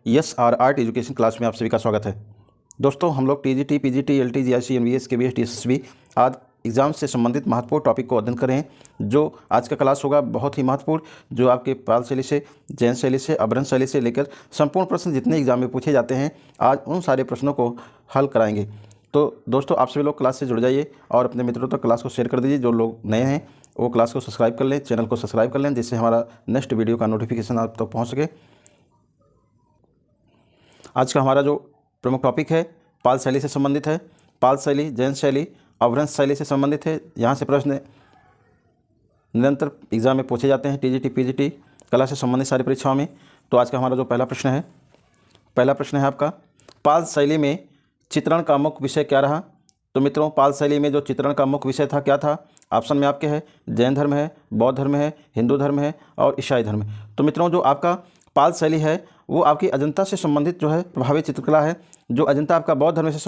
Yes R art education class में आप सभी का स्वागत है। दोस्तों, हम लोग TGT, PGT, LT, GIC, MVS, KVS, TSSB आदि एग्जाम से संबंधित महत्वपूर्ण टॉपिक को अध्ययन कर रहे हैं। जो आज का क्लास होगा बहुत ही महत्वपूर्ण, जो आपके पाल शैली से, जैन शैली से, अभ्रंश शैली से लेकर संपूर्ण प्रश्न जितने एग्जाम में पूछे जाते हैं, आज उन सारे प्रश्नों को हल कराएंगे। तो दोस्तों, आप सभी लोग क्लास से जुड़ जाइए और अपने मित्रों तक क्लास को शेयर कर दीजिए। जो लोग नए हैं वो क्लास को सब्सक्राइब कर लें, चैनल को सब्सक्राइब कर लें, जिससे हमारा नेक्स्ट वीडियो का नोटिफिकेशन आप तक पहुँच सके। आज का हमारा जो प्रमुख टॉपिक है पाल शैली से संबंधित है। पाल शैली, जैन शैली, अभ्रंश शैली से संबंधित है। यहाँ से प्रश्न निरंतर एग्जाम में पूछे जाते हैं, टीजीटी, पीजीटी, कला से संबंधित सारी परीक्षाओं में। तो आज का हमारा जो पहला प्रश्न है आपका, पाल शैली में चित्रण का मुख्य विषय क्या रहा। तो मित्रों, पाल शैली में जो चित्रण का मुख्य विषय था क्या था? ऑप्शन में आपके है जैन धर्म है, बौद्ध धर्म है, हिंदू धर्म है और ईसाई धर्म है। तो मित्रों, जो आपका पाल शैली है वो आपकी अजंता से संबंधित जो है प्रभावी चित्रकला है। जो अजंता आपका बौद्ध धर्म से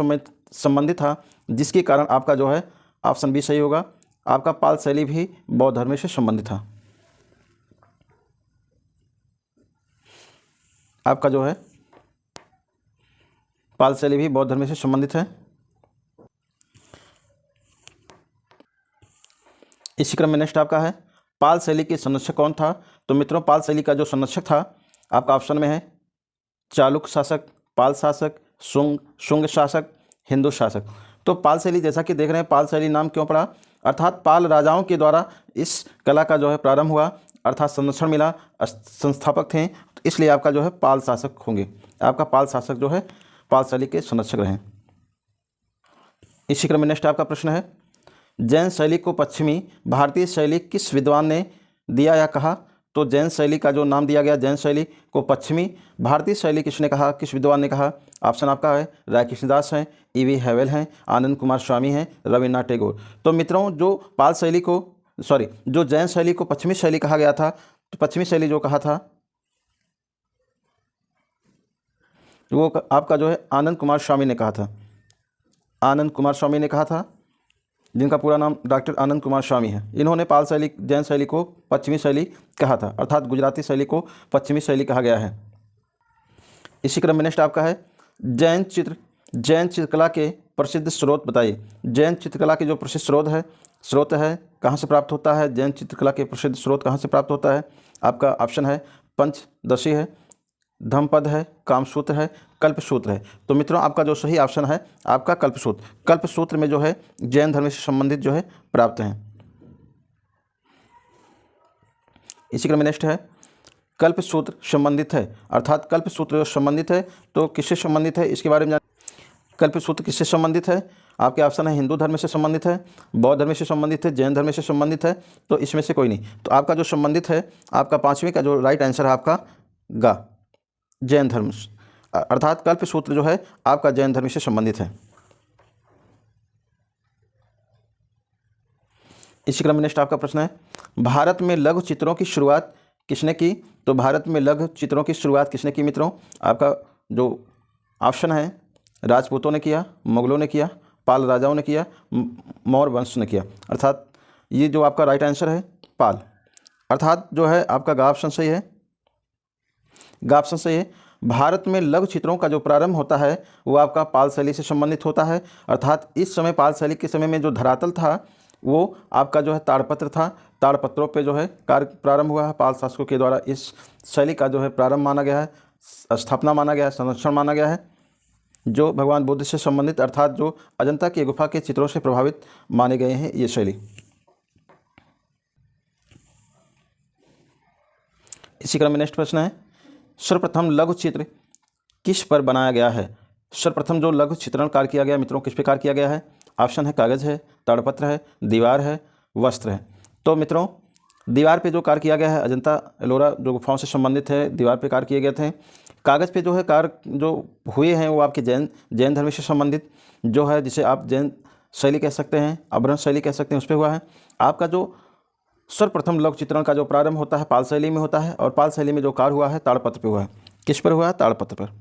संबंधित था, जिसके कारण आपका जो है ऑप्शन बी सही होगा, आपका पाल शैली भी बौद्ध धर्म से संबंधित था। आपका जो है पाल शैली भी बौद्ध धर्म से संबंधित है। इसी क्रम में नेक्स्ट आपका है, पाल शैली के संरक्षक कौन था। तो मित्रों, पाल शैली का जो संरक्षक था आपका ऑप्शन में है चालुक्य शासक, पाल शासक, शुंग शासक, हिंदू शासक। तो पाल शैली, जैसा कि देख रहे हैं, पाल शैली नाम क्यों पड़ा, अर्थात पाल राजाओं के द्वारा इस कला का जो है प्रारंभ हुआ, अर्थात संरक्षण मिला, संस्थापक थे, तो इसलिए आपका जो है पाल शासक होंगे। आपका पाल शासक जो है पाल शैली के संरक्षक रहे। इसी क्रम में नेक्स्ट आपका प्रश्न है, जैन शैली को पश्चिमी भारतीय शैली किस विद्वान ने दिया या कहा। तो जैन शैली का जो नाम दिया गया, जैन शैली को पश्चिमी भारतीय शैली किसने कहा, किस विद्वान ने कहा। ऑप्शन आपका है राय कृष्णदास हैं, ईवी हैवेल हैं, आनंद कुमार स्वामी हैं, रविन्द्रनाथ टैगोर। तो मित्रों, जो जैन शैली को पश्चिमी शैली कहा गया था, तो पश्चिमी शैली जो कहा था वो आपका जो है आनंद कुमार स्वामी ने कहा था। आनंद कुमार स्वामी ने कहा था, जिनका पूरा नाम डॉक्टर आनंद कुमार स्वामी है। इन्होंने पाल शैली, जैन शैली को पश्चिमी शैली कहा था, अर्थात गुजराती शैली को पश्चिमी शैली कहा गया है। इसी क्रम में नेक्स्ट आपका है, जैन चित्रकला के प्रसिद्ध स्रोत बताइए। जैन चित्रकला के जो प्रसिद्ध स्रोत है कहाँ से प्राप्त होता है, जैन चित्रकला के प्रसिद्ध स्रोत कहाँ से प्राप्त होता है। आपका ऑप्शन है पंचदशी है, धम्मपद है, कामसूत्र है, कल्पसूत्र है। तो मित्रों, आपका जो सही ऑप्शन है आपका कल्पसूत्र में जो है जैन धर्म से संबंधित जो है प्राप्त हैं। इसी क्रम में नेक्स्ट है, कल्पसूत्र संबंधित है, अर्थात कल्पसूत्र जो संबंधित है तो किससे संबंधित है, इसके बारे में कल्पसूत्र किससे संबंधित है। आपके ऑप्शन है हिंदू धर्म से संबंधित है, बौद्ध धर्म से संबंधित है, जैन धर्म से संबंधित है। तो इसमें से कोई नहीं। तो आपका जो संबंधित है, आपका पांचवें का जो राइट आंसर है आपका गा, जैन धर्म, अर्थात कल्पसूत्र जो है आपका जैन धर्म से संबंधित है। इसी क्रम में नेक्स्ट आपका प्रश्न है, भारत में लघु चित्रों की शुरुआत किसने की। तो भारत में लघु चित्रों की शुरुआत किसने की मित्रों। आपका जो ऑप्शन है राजपूतों ने किया, मुगलों ने किया, पाल राजाओं ने किया, मौर्य वंश ने किया। अर्थात ये जो आपका राइट आंसर है पाल, अर्थात जो है आपका गा ऑप्शन सही है। गा ऑप्शन सही है। भारत में लघु चित्रों का जो प्रारंभ होता है वो आपका पाल शैली से संबंधित होता है, अर्थात इस समय पाल शैली के समय में जो धरातल था वो आपका जो है ताड़पत्र था। ताड़पत्रों पे जो है कार्य प्रारंभ हुआ है, पाल शासकों के द्वारा इस शैली का जो है प्रारंभ माना गया है, स्थापना माना गया है, संरक्षण माना गया है, जो भगवान बुद्ध से संबंधित, अर्थात जो अजंता की गुफा के चित्रों से प्रभावित माने गए हैं ये शैली। इसी क्रम में नेक्स्ट प्रश्न है, सर्वप्रथम लघु चित्र किस पर बनाया गया है। सर्वप्रथम जो लघु चित्रण कार्य किया गया मित्रों, किस पे कार्य किया गया है। ऑप्शन है कागज़ है, ताड़पत्र है, दीवार है, वस्त्र है। तो मित्रों, दीवार पे जो कार्य किया गया है, अजंता एलोरा जो गुफाओं से संबंधित है, दीवार पे कार्य किए गए थे। कागज़ पे जो है कार्य जो हुए हैं वो आपके जैन धर्म से संबंधित जो है, जिसे आप जैन शैली कह सकते हैं, अभ्रंश शैली कह सकते हैं, उस पर हुआ है। आपका जो सर्वप्रथम लघु चित्रण का जो प्रारंभ होता है पाल शैली में होता है, और पाल शैली में जो कार्य हुआ है ताड़पत्र पे हुआ है। किस पर हुआ है, ताड़पत्र पर।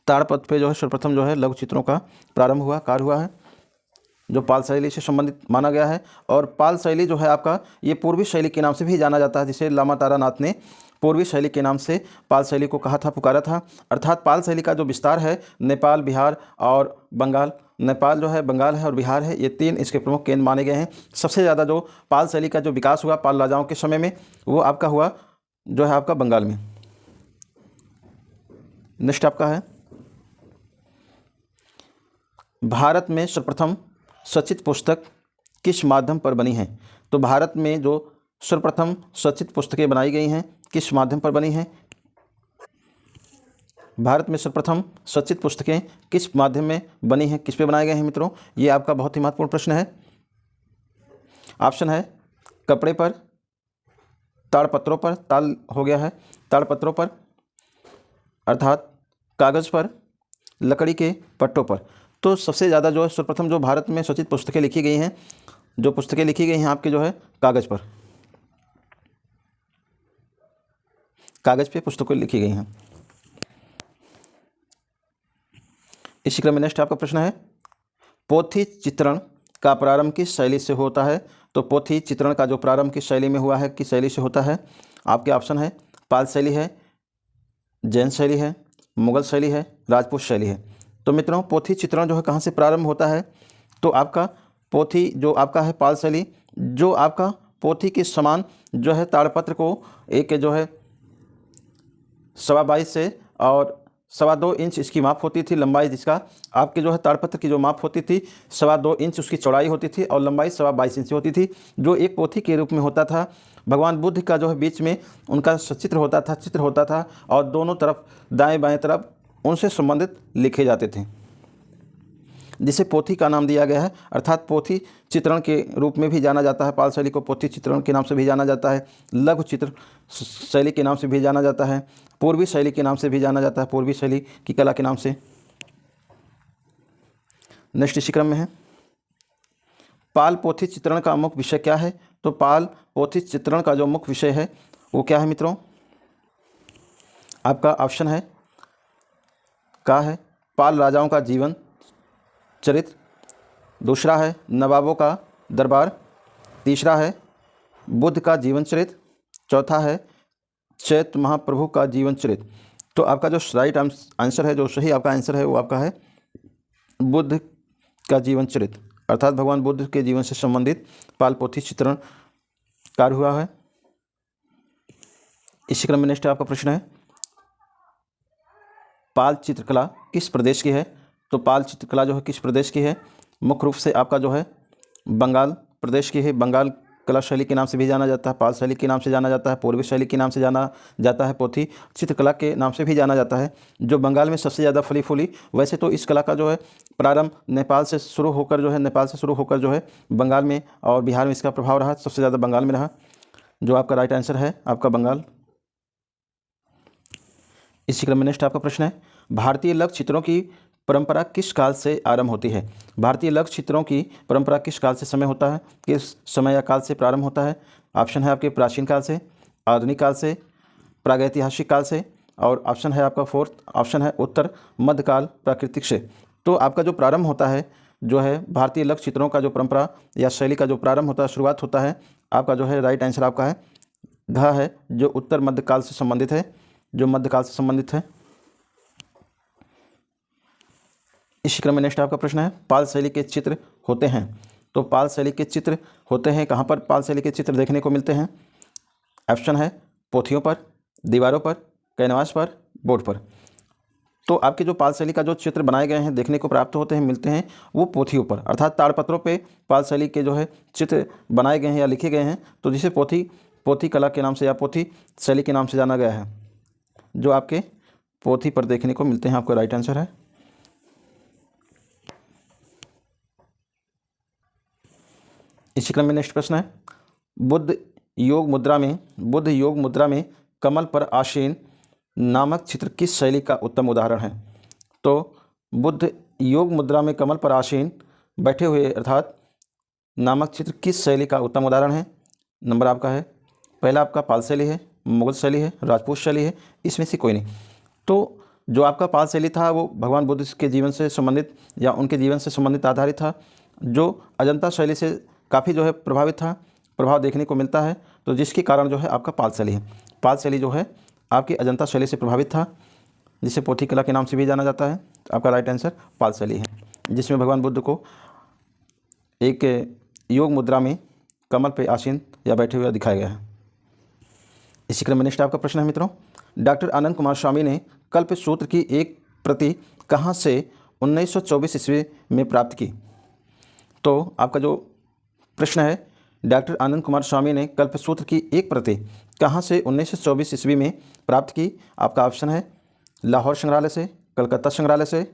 ताड़पत्र पे जो है सर्वप्रथम जो है लघु चित्रों का प्रारंभ हुआ, कार्य हुआ है, जो पाल शैली से संबंधित माना गया है। और पाल शैली जो है आपका ये पूर्वी शैली के नाम से भी जाना जाता है, जिसे लामा तारानाथ ने पूर्वी शैली के नाम से पाल शैली को कहा था, पुकारा था। अर्थात पाल शैली का जो विस्तार है नेपाल, बिहार और बंगाल, नेपाल जो है, बंगाल है और बिहार है, ये 3 इसके प्रमुख केंद्र माने गए हैं। सबसे ज़्यादा जो पाल शैली का जो विकास हुआ पाल राजाओं के समय में, वो आपका हुआ जो है आपका बंगाल में। नेक्स्ट आपका है, भारत में सर्वप्रथम सचित पुस्तक किस माध्यम पर बनी है? तो भारत में जो सर्वप्रथम सचित पुस्तकें बनाई गई हैं किस माध्यम पर बनी हैं? भारत में सर्वप्रथम सचित पुस्तकें किस माध्यम में बनी हैं, किस पे बनाए गए हैं मित्रों? ये आपका बहुत ही महत्वपूर्ण प्रश्न है। ऑप्शन है कपड़े पर, ताड़पत्रों पर, ताल हो गया है, ताड़पत्रों पर अर्थात कागज़ पर, लकड़ी के पट्टों पर। तो सबसे ज़्यादा जो है सर्वप्रथम जो भारत में सचित पुस्तकें लिखी गई हैं, जो पुस्तकें लिखी गई हैं आपके जो है कागज़ पर, कागज़ पे पुस्तकें लिखी गई हैं। इसी क्रम में नेक्स्ट आपका प्रश्न है, पोथी चित्रण का प्रारंभ किस शैली से होता है? तो पोथी चित्रण का जो प्रारंभ किस शैली में हुआ है, किस शैली से होता है? आपके ऑप्शन है पाल शैली है, जैन शैली है, मुगल शैली है, राजपूत शैली है। तो मित्रों पोथी चित्रण जो है कहाँ से प्रारंभ होता है? तो आपका पोथी जो आपका है पाल शैली, जो आपका पोथी के समान जो है ताड़पत्र को एक जो है 22.25 से और 2.25 इंच इसकी माप होती थी, लंबाई जिसका आपके जो है ताड़पत्र की जो माप होती थी 2.25 इंच उसकी चौड़ाई होती थी और लंबाई 22.25 इंच होती थी, जो एक पोथी के रूप में होता था। भगवान बुद्ध का जो है बीच में उनका सचित्र होता था, चित्र होता था और दोनों तरफ दाएं बाएं तरफ उनसे संबंधित लिखे जाते थे, जिसे पोथी का नाम दिया गया है। अर्थात पोथी चित्रण के रूप में भी जाना जाता है, पाल शैली को पोथी चित्रण के नाम से भी जाना जाता है, लघु चित्र शैली के नाम से भी जाना जाता है, पूर्वी शैली के नाम से भी जाना जाता है, पूर्वी शैली की कला के नाम से। नेक्स्ट इसी क्रम में है, पाल पोथी चित्रण का मुख्य विषय क्या है? तो पाल पोथी चित्रण का जो मुख्य विषय है वो क्या है मित्रों? आपका ऑप्शन है का है पाल राजाओं का जीवन चरित्र, दूसरा है नवाबों का दरबार, तीसरा है बुद्ध का जीवन चरित्र, चौथा है चैत्र महाप्रभु का जीवन चरित्र। तो आपका जो राइट आंसर है, जो सही आपका आंसर है वो आपका है बुद्ध का जीवन चरित्र, अर्थात भगवान बुद्ध के जीवन से संबंधित पाल पोथी चित्रण कार्य हुआ है। इसी क्रम में नेक्स्ट आपका प्रश्न है, पाल चित्रकला किस प्रदेश की है? तो पाल चित्रकला जो है किस प्रदेश की है? मुख्य रूप से आपका जो है बंगाल प्रदेश की है। बंगाल कला शैली के नाम से भी जाना जाता है, पाल शैली के नाम से जाना जाता है, पूर्वी शैली के नाम से जाना जाता है, पोथी चित्रकला के नाम से भी जाना जाता है, जो बंगाल में सबसे ज़्यादा फली फूली। वैसे तो इस कला का जो है प्रारंभ नेपाल से शुरू होकर जो है बंगाल में और बिहार में इसका प्रभाव रहा, सबसे ज़्यादा बंगाल में रहा, जो आपका राइट आंसर है आपका बंगाल। इसी क्रम में नेक्स्ट आपका प्रश्न है, भारतीय लघु चित्रों की परंपरा किस काल से आरंभ होती है? भारतीय लघु चित्रों की परंपरा किस काल से समय होता है, किस समय या काल से प्रारंभ होता है? ऑप्शन है आपके प्राचीन काल से, आधुनिक काल से, प्रागैतिहासिक काल से, और ऑप्शन है आपका फोर्थ ऑप्शन है उत्तर मध्यकाल प्राकृतिक से। तो आपका जो प्रारंभ होता है जो है भारतीय लघु चित्रों का जो परंपरा या शैली का जो प्रारंभ होता है, शुरुआत होता है, आपका जो है राइट आंसर आपका है घ है, जो उत्तर मध्यकाल से संबंधित है, जो मध्यकाल से संबंधित है। इसी क्रम में नेक्स्ट आपका प्रश्न है, पाल शैली के चित्र होते हैं? तो पाल शैली के चित्र होते हैं कहाँ पर पाल शैली के चित्र देखने को मिलते हैं? ऑप्शन है पोथियों पर, दीवारों पर, कैनवास पर, बोर्ड पर। तो आपके जो पाल शैली का जो चित्र बनाए गए हैं देखने को प्राप्त होते हैं, मिलते हैं, वो पोथियों पर अर्थात ताड़पत्रों पे पाल शैली के जो है चित्र बनाए गए हैं या लिखे गए हैं, तो जिसे पोथी कला के नाम से या पोथी शैली के नाम से जाना गया है, जो आपके पोथी पर देखने को मिलते हैं। आपका राइट आंसर है। इसी क्रम में नेक्स्ट प्रश्न है, बुद्ध योग मुद्रा में कमल पर आसीन नामक चित्र किस शैली का उत्तम उदाहरण है? तो बुद्ध योग मुद्रा में कमल पर आसीन बैठे हुए अर्थात नामक चित्र किस शैली का उत्तम उदाहरण है? नंबर आपका है पहला आपका पाल शैली है, मुगल शैली है, राजपूत शैली है, इसमें से कोई नहीं। तो जो आपका पाल शैली था वो भगवान बुद्ध के जीवन से संबंधित या उनके जीवन से संबंधित आधारित था, जो अजंता शैली से काफ़ी जो है प्रभावित था, प्रभाव देखने को मिलता है, तो जिसके कारण जो है आपका पाल शैली है। पाल शैली जो है आपकी अजंता शैली से प्रभावित था, जिसे पोथी कला के नाम से भी जाना जाता है। तो आपका राइट आंसर पाल शैली है, जिसमें भगवान बुद्ध को एक योग मुद्रा में कमल पे आसीन या बैठे हुए दिखाया गया है। इसी क्रम में नेक्स्ट आपका प्रश्न है मित्रों, डॉक्टर आनंद कुमार स्वामी ने कल्प सूत्र की एक प्रति कहाँ से 1924 ईस्वी में प्राप्त की? तो आपका जो प्रश्न है, डॉक्टर आनंद कुमार स्वामी ने कल्प सूत्र की एक प्रति कहाँ से 1924 ईस्वी में प्राप्त की? आपका ऑप्शन है लाहौर संग्रहालय से, कलकत्ता संग्रहालय से,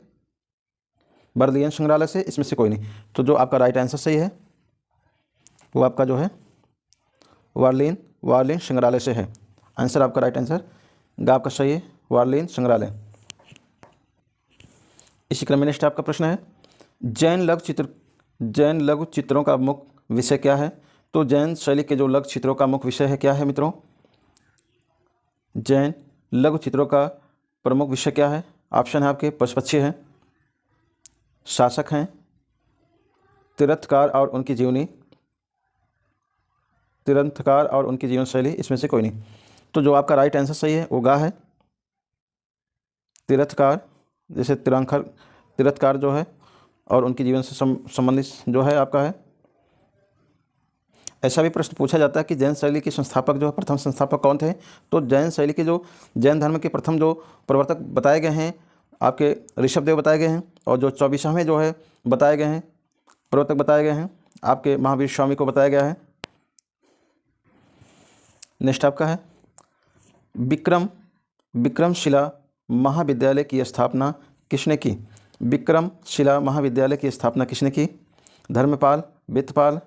बर्लिन संग्रहालय से, इसमें से कोई नहीं। तो जो आपका राइट आंसर सही है वो आपका जो है वार्लिन संग्रहालय से है। आंसर आपका राइट आंसर आपका सही है, वार्लिन संग्रहालय। इसी क्रम में नेक्स्ट आपका प्रश्न है, जैन लघु चित्रों का मुख्य विषय क्या है? तो जैन शैली के जो लघु चित्रों का मुख्य विषय है क्या है मित्रों? जैन लघु चित्रों का प्रमुख विषय क्या है? ऑप्शन है आपके पशु पक्षी हैं, शासक हैं, तीर्थकार और उनकी जीवन शैली, इसमें से कोई नहीं। तो जो आपका राइट आंसर सही है वो गा है तीर्थकार, जैसे तीर्थकार जो है और उनके जीवन से संबंधित जो है आपका है। ऐसा भी प्रश्न पूछा जाता है कि जैन शैली के संस्थापक जो है, प्रथम संस्थापक कौन थे? तो जैन शैली के जो जैन धर्म के प्रथम जो प्रवर्तक बताए गए हैं आपके ऋषभदेव बताए गए हैं, और जो 24वें जो है बताए गए हैं प्रवर्तक बताए गए हैं आपके महावीर स्वामी को बताया गया है। नेक्स्ट आपका है, विक्रमशिला महाविद्यालय की स्थापना किसने की? विक्रमशिला महाविद्यालय की स्थापना किसने की? धर्मपाल, वित्तपाल,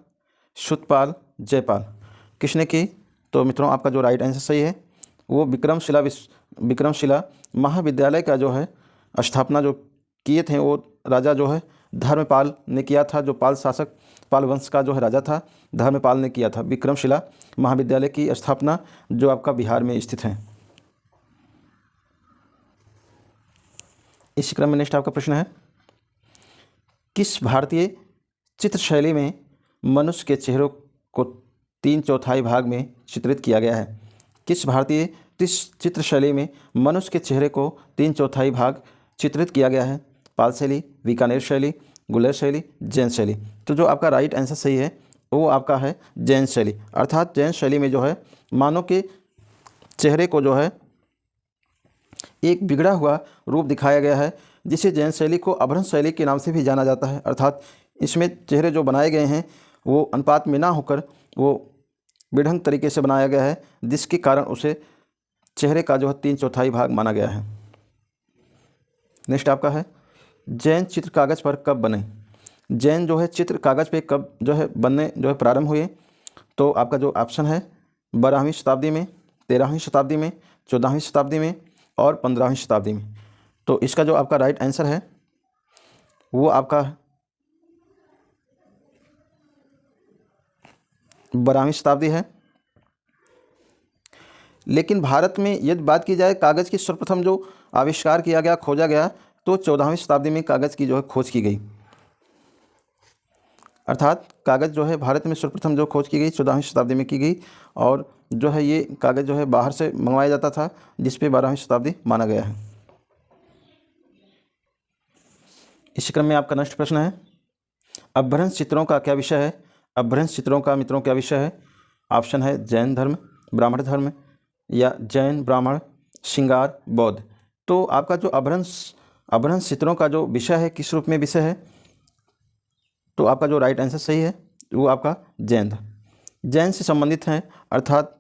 शुद्धपाल, जयपाल, किसने की? तो मित्रों आपका जो राइट आंसर सही है वो विक्रमशिला महाविद्यालय का जो है स्थापना जो किए थे वो राजा जो है धर्मपाल ने किया था, जो पाल वंश का जो है राजा था, धर्मपाल ने किया था विक्रमशिला महाविद्यालय की स्थापना, जो आपका बिहार में स्थित है। इसी क्रम में नेक्स्ट आपका प्रश्न है, किस भारतीय चित्र शैली में मनुष्य के चेहरों को 3/4 भाग में चित्रित किया गया है? किस भारतीय चित्र शैली में मनुष्य के चेहरे को 3/4 भाग चित्रित किया गया है? पाल शैली, बीकानेर शैली, गुलेर शैली, जैन शैली। तो जो आपका राइट आंसर सही है वो आपका है जैन शैली। अर्थात जैन शैली में जो है मानव के चेहरे को जो है एक बिगड़ा हुआ रूप दिखाया गया है, जिसे जैन शैली को अभ्रंश शैली के नाम से भी जाना जाता है। अर्थात इसमें चेहरे जो बनाए गए हैं वो अनुपात में ना होकर वो विढंग तरीके से बनाया गया है, जिसके कारण उसे चेहरे का जो है 3/4 भाग माना गया है। नेक्स्ट आपका है, जैन चित्र कागज़ पर कब बने? जैन जो है चित्र कागज़ पे कब जो है बनने जो है प्रारंभ हुए? तो आपका जो ऑप्शन है 12वीं शताब्दी में, 13वीं शताब्दी में, 14वीं शताब्दी में और 15वीं शताब्दी में। तो इसका जो आपका राइट आंसर है वो आपका 12वीं शताब्दी है। लेकिन भारत में यदि बात की जाए कागज़ की सर्वप्रथम जो आविष्कार किया गया, खोजा गया, तो 14वीं शताब्दी में कागज़ की जो है खोज की गई। अर्थात कागज़ जो है भारत में सर्वप्रथम जो खोज की गई 14वीं शताब्दी में की गई, और जो है ये कागज़ जो है बाहर से मंगवाया जाता था, जिस पे 12वीं शताब्दी माना गया है। इसी क्रम में आपका नेक्स्ट प्रश्न है, अपभ्रंश चित्रों का क्या विषय है? अपभ्रंश चित्रों का मित्रों क्या विषय है? ऑप्शन है जैन धर्म, ब्राह्मण धर्म, या जैन, ब्राह्मण, श्रृंगार, बौद्ध। तो आपका जो अपभ्रंश चित्रों का जो विषय है किस रूप में विषय है? तो आपका जो राइट आंसर सही है वो आपका जैन से संबंधित है, अर्थात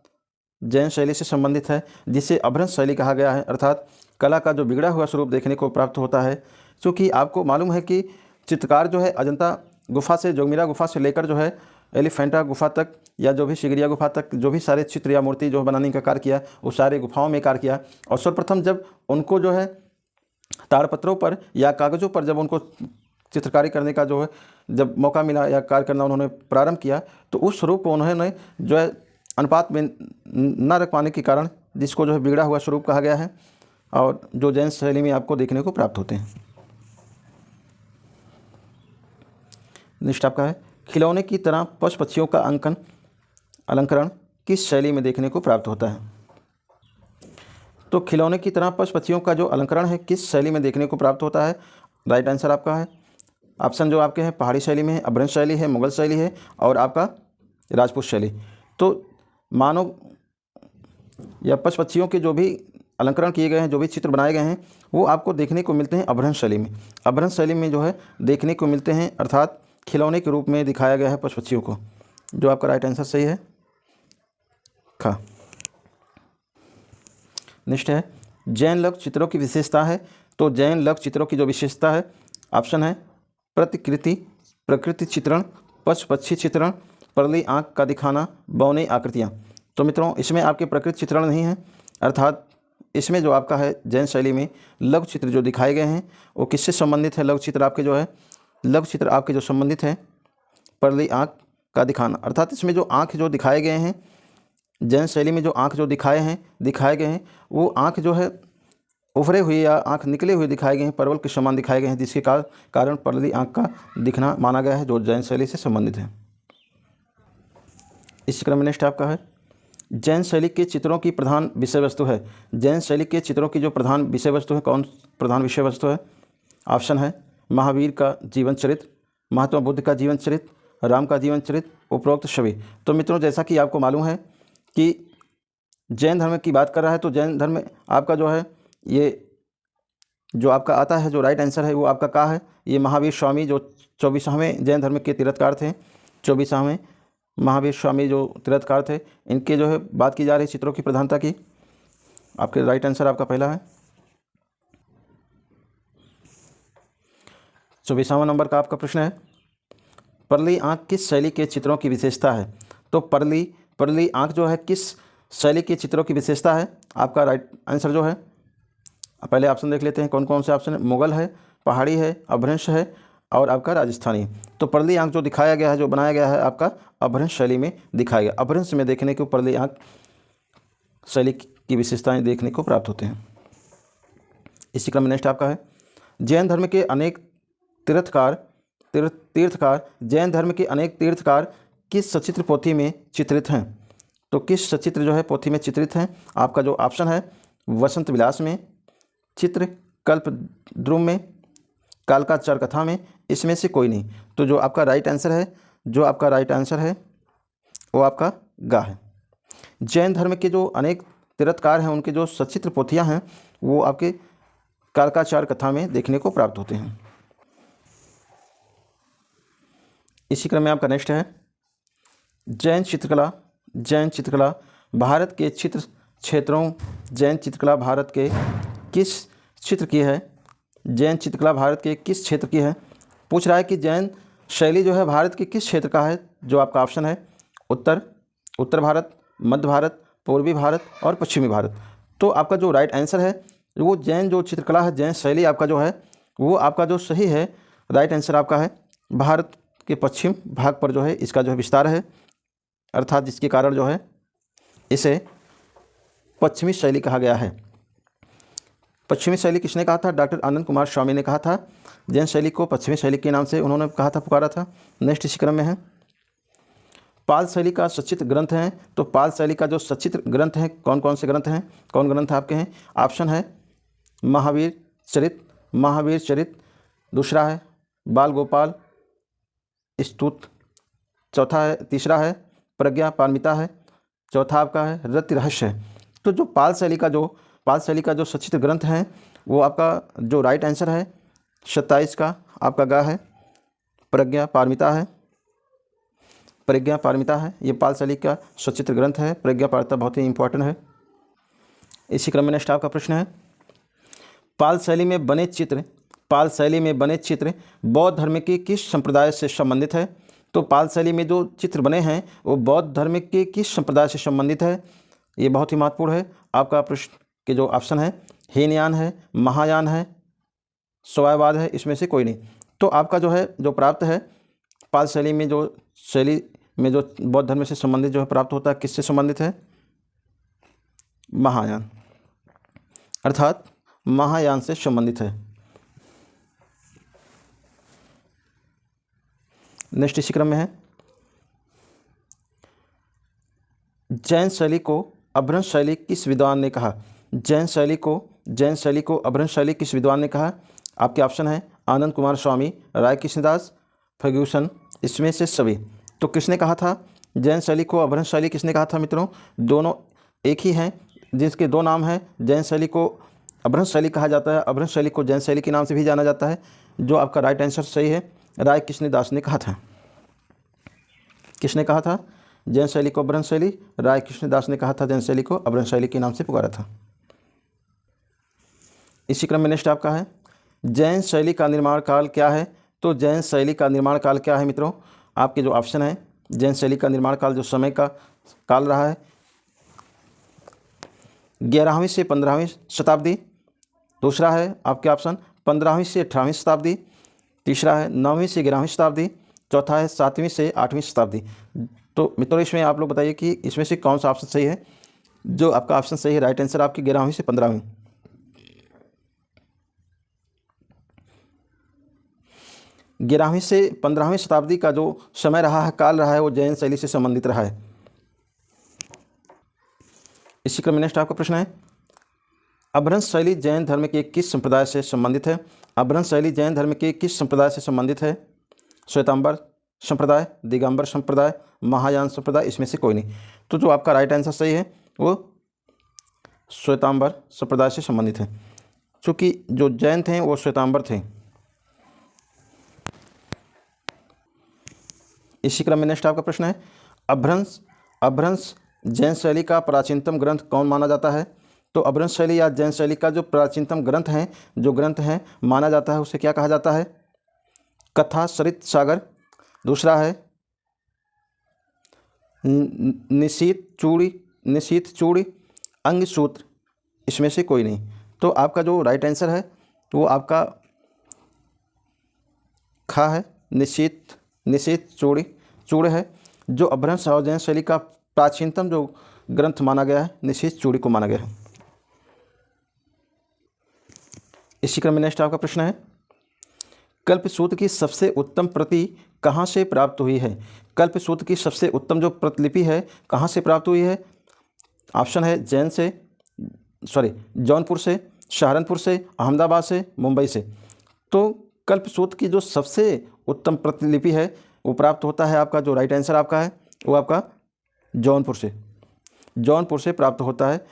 जैन शैली से संबंधित है, जिसे अपभ्रंश शैली कहा गया है। अर्थात कला का जो बिगड़ा हुआ स्वरूप देखने को प्राप्त होता है, क्योंकि आपको मालूम है कि चित्रकार जो है अजंता गुफा से, जोगमिरा गुफा से लेकर जो है एलिफेंटा गुफा तक, या जो भी सिगरिया गुफा तक जो भी सारे चित्र या मूर्ति जो बनाने का कार्य किया, वो सारे गुफाओं में कार्य किया। और सर्वप्रथम जब उनको जो है ताड़पत्रों पर या कागज़ों पर जब उनको चित्रकारी करने का जो है जब मौका मिला या कार्य करना उन्होंने प्रारंभ किया, तो उस स्वरूप को उन्होंने जो है अनुपात में न रख पाने के कारण, जिसको जो है बिगड़ा हुआ स्वरूप कहा गया है, और जो जैन शैली में आपको देखने को प्राप्त होते हैं। नेक्स्ट आपका है, खिलौने की तरह पशु पक्षियों का अलंकरण किस शैली में देखने को प्राप्त होता है? तो खिलौने की तरह पशु पक्षियों का जो अलंकरण है किस शैली में देखने को प्राप्त होता है? राइट आंसर आपका है ऑप्शन जो आपके हैं पहाड़ी शैली में है, अभ्रंश शैली है, मुगल शैली है और आपका राजपूत शैली। तो मानव या पशु पक्षियों के जो भी अलंकरण किए गए हैं, जो भी चित्र बनाए गए हैं, वो आपको देखने को मिलते हैं अभ्रंश शैली में। अभ्रंश शैली में जो है देखने को मिलते हैं, अर्थात खिलौने के रूप में दिखाया गया है पशु पक्षियों को। जो आपका राइट आंसर सही है खा। नेक्स्ट है जैन लघु चित्रों की विशेषता है। तो जैन लघु चित्रों की जो विशेषता है, ऑप्शन है प्रतिकृति, प्रकृति चित्रण, पशु पक्षी चित्रण, परली आँख का दिखाना, बौने आकृतियाँ। तो मित्रों इसमें आपके प्रकृति चित्रण नहीं है, अर्थात इसमें जो आपका है जैन शैली में लघु चित्र जो दिखाए गए हैं वो किससे संबंधित है? लघु चित्र आपके जो है, लघु चित्र आपके जो संबंधित हैं परली आँख का दिखाना, अर्थात इसमें जो आँख जो दिखाए गए हैं जैन शैली में, जो आँख जो दिखाए गए हैं वो आँख जो है उभरे हुए या आँख निकले हुए दिखाए गए हैं, परवल के समान दिखाए गए हैं, जिसके कारण परली आँख का दिखना माना गया है, जो जैन शैली से संबंधित है। इसी क्रम में नेक्स्ट आपका है जैन शैली के चित्रों की प्रधान विषय वस्तु है। जैन शैली के चित्रों की जो प्रधान विषय वस्तु है, कौन प्रधान विषय वस्तु है? ऑप्शन है महावीर का जीवन चरित्र, महात्मा बुद्ध का जीवन चरित्र, राम का जीवन चरित्र, उपरोक्त सभी। तो मित्रों जैसा कि आपको मालूम है कि जैन धर्म की बात कर रहा है, तो जैन धर्म आपका जो है ये जो आपका आता है, जो राइट आंसर है वो आपका का है, ये महावीर स्वामी जो 24वें जैन धर्म के तीर्थकार थे, 24वें महावीर स्वामी जो तीर्थकार थे, इनके जो है बात की जा रही चित्रों की प्रधानता की। आपके राइट आंसर आपका पहला है। 24वां नंबर का आपका प्रश्न है परली आँख किस शैली के चित्रों की विशेषता है? तो परली आँख जो है किस शैली के चित्रों की विशेषता है? आपका राइट आंसर जो है, पहले ऑप्शन देख लेते हैं कौन कौन से ऑप्शन है। मुगल है, पहाड़ी है, अभ्रंश है और आपका राजस्थानी। तो परली आँख जो दिखाया गया है, जो बनाया गया है आपका अभ्रंश शैली में दिखाया गया। अभ्रंश में देखने को परली आँख शैली की विशेषताएं देखने को प्राप्त होते हैं। इसी क्रम में नेक्स्ट आपका है जैन धर्म के अनेक तीर्थकार जैन धर्म के अनेक तीर्थकार किस सचित्र पोथी में चित्रित हैं? तो किस सचित्र जो है पोथी में चित्रित हैं? आपका जो ऑप्शन है वसंत विलास में, चित्र कल्प द्रुम में, कालकाचार कथा में, इसमें से कोई नहीं। तो जो आपका राइट आंसर है वो आपका गा है। जैन धर्म के जो अनेक तीर्थकार हैं उनके जो सचित्र पोथियां हैं वो आपके कालकाचार कथा में देखने को प्राप्त होते हैं। इसी क्रम में आपका नेक्स्ट है जैन चित्रकला भारत के चित्र क्षेत्रों जैन चित्रकला भारत के किस क्षेत्र की है? जैन चित्रकला भारत के किस क्षेत्र की है? पूछ रहा है कि जैन शैली जो है भारत के किस क्षेत्र का है? जो आपका ऑप्शन है उत्तर भारत, मध्य भारत, पूर्वी भारत और पश्चिमी भारत। तो आपका जो राइट आंसर है वो जैन जो चित्रकला है, जैन शैली आपका जो है वो आपका जो सही है, राइट आंसर आपका है भारत के पश्चिम भाग पर जो है इसका जो है विस्तार है, अर्थात जिसके कारण जो है इसे पश्चिमी शैली कहा गया है। पश्चिमी शैली किसने कहा था? डॉक्टर आनंद कुमार स्वामी ने कहा था। जैन शैली को पश्चिमी शैली के नाम से उन्होंने कहा था, पुकारा था। नेक्स्ट इसी क्रम में है पाल शैली का सचित्र ग्रंथ है। तो पाल शैली का जो सचित्र ग्रंथ है कौन कौन से ग्रंथ हैं? कौन ग्रंथ आपके हैं? ऑप्शन है महावीर चरित, दूसरा है बाल गोपाल स्तुत, तीसरा है प्रज्ञा पारमिता है, चौथा आपका है रत्य रहस्य है। तो जो पाल शैली का जो सचित्र ग्रंथ है वो आपका जो राइट आंसर है 27 का आपका गा है, प्रज्ञा पारमिता है। ये पाल शैली का सचित्र ग्रंथ है। प्रज्ञा पारमिता बहुत ही इंपॉर्टेंट है। इसी क्रम में नेक्स्ट आपका प्रश्न है पाल शैली में बने चित्र बौद्ध धर्म के किस संप्रदाय से संबंधित है? तो पाल शैली में जो चित्र बने हैं वो बौद्ध धर्म के किस संप्रदाय से संबंधित है? ये बहुत ही महत्वपूर्ण है। आपका प्रश्न के जो ऑप्शन है हीनयान है, महायान है, शैववाद है, इसमें से कोई नहीं। तो आपका जो है जो प्राप्त है पाल शैली में जो बौद्ध धर्म से संबंधित जो है प्राप्त होता है, किससे संबंधित है? महायान, अर्थात महायान से संबंधित है। नेक्स्ट इसी क्रम में है जैन शैली को अभ्रंश शैली किस विद्वान ने कहा? जैन शैली को अभ्रंश शैली किस विद्वान ने कहा? आपके ऑप्शन है आनंद कुमार स्वामी, राय कृष्णदास, फर्ग्यूसन, इसमें से सभी। तो किसने कहा था जैन शैली को अभ्रंश शैली, किसने कहा था मित्रों? दोनों एक ही हैं जिसके दो नाम हैं। जैन शैली को अभ्रंश शैली कहा जाता है, अभ्रंश शैली को जैन शैली के नाम से भी जाना जाता है। जो आपका राइट आंसर सही है, राय कृष्णदास ने कहा था। किसने कहा था जैन शैली को अभ्रंश शैली? राय कृष्णदास ने कहा था जैन शैली को अभ्रंश शैली के नाम से पुकारा था। इसी क्रम में नेक्स्ट आपका है जैन शैली का निर्माण काल क्या है? तो जैन शैली का निर्माण काल क्या है मित्रों? आपके जो ऑप्शन है जैन शैली का निर्माण काल जो समय का काल रहा है 11वीं से 15वीं शताब्दी। दूसरा है आपके ऑप्शन 15वीं से 18वीं शताब्दी। तीसरा है 9वीं से 11वीं शताब्दी। चौथा है 7वीं से 8वीं शताब्दी। तो मित्रों इसमें आप लोग बताइए कि इसमें से कौन सा ऑप्शन सही है? जो आपका ऑप्शन सही है राइट आंसर आपकी 11वीं से 15वीं। 11वीं से 15वीं शताब्दी का जो समय रहा है, काल रहा है, वो जैन शैली से संबंधित रहा है। इसी क्रम में नेक्स्ट आपका प्रश्न है अभ्रंश शैली जैन धर्म के किस संप्रदाय से संबंधित है? अभ्रंश शैली जैन धर्म के किस संप्रदाय से संबंधित है? श्वेतांबर संप्रदाय, दिगंबर संप्रदाय, महायान संप्रदाय, इसमें से कोई नहीं। तो जो आपका राइट आंसर सही है वो श्वेतांबर संप्रदाय से संबंधित है, क्योंकि जो जैन थे वो श्वेतांबर थे। इसी क्रम में नेक्स्ट आपका प्रश्न है अभ्रंश जैन शैली का प्राचीनतम ग्रंथ कौन माना जाता है? तो अभ्रंश शैली या जैन शैली का जो प्राचीनतम ग्रंथ है माना जाता है, उसे क्या कहा जाता है? कथा सरित सागर। दूसरा है निशीत चूड़ी, अंग सूत्र, इसमें से कोई नहीं। तो आपका जो राइट आंसर है वो आपका खा है, निशीत चूड़ है। जो अभ्रंश और जैन शैली का प्राचीनतम जो ग्रंथ माना गया है निशीत चूड़ी को माना गया है। इसी क्रम में नेक्स्ट आपका प्रश्न है कल्पसूत्र की सबसे उत्तम प्रति कहाँ से प्राप्त हुई है? कल्पसूत्र की सबसे उत्तम जो प्रतिलिपि है कहाँ से प्राप्त हुई है? ऑप्शन है जौनपुर से, सहारनपुर से, अहमदाबाद से, मुंबई से। तो कल्पसूत्र की जो सबसे उत्तम प्रतिलिपि है वो प्राप्त होता है, आपका जो राइट आंसर आपका है वो आपका जौनपुर से प्राप्त होता है,